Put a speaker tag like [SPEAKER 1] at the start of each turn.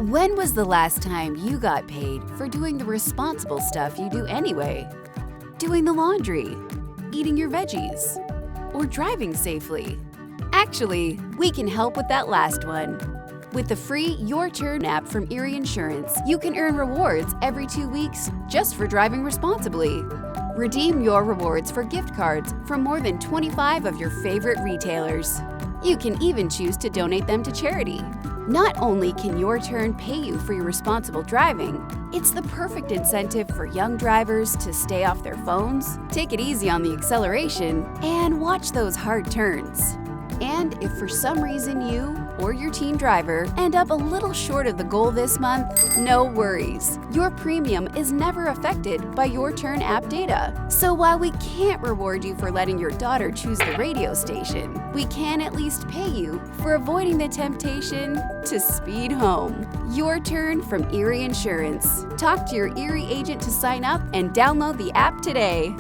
[SPEAKER 1] When was the last time you got paid for doing the responsible stuff you do anyway? Doing the laundry, eating your veggies, or driving safely? Actually, we can help with that last one. With the free YourTurn app from Erie Insurance, you can earn rewards every 2 weeks just for driving responsibly. Redeem your rewards for gift cards from more than 25 of your favorite retailers. You can even choose to donate them to charity. Not only can YourTurn pay you for your responsible driving, it's the perfect incentive for young drivers to stay off their phones, take it easy on the acceleration, and watch those hard turns. And if for some reason you or your teen driver end up a little short of the goal this month, no worries. Your premium is never affected by YourTurn app data. So while we can't reward you for letting your daughter choose the radio station, we can at least pay you for avoiding the temptation to speed home. YourTurn from Erie Insurance. Talk to your Erie agent to sign up and download the app today.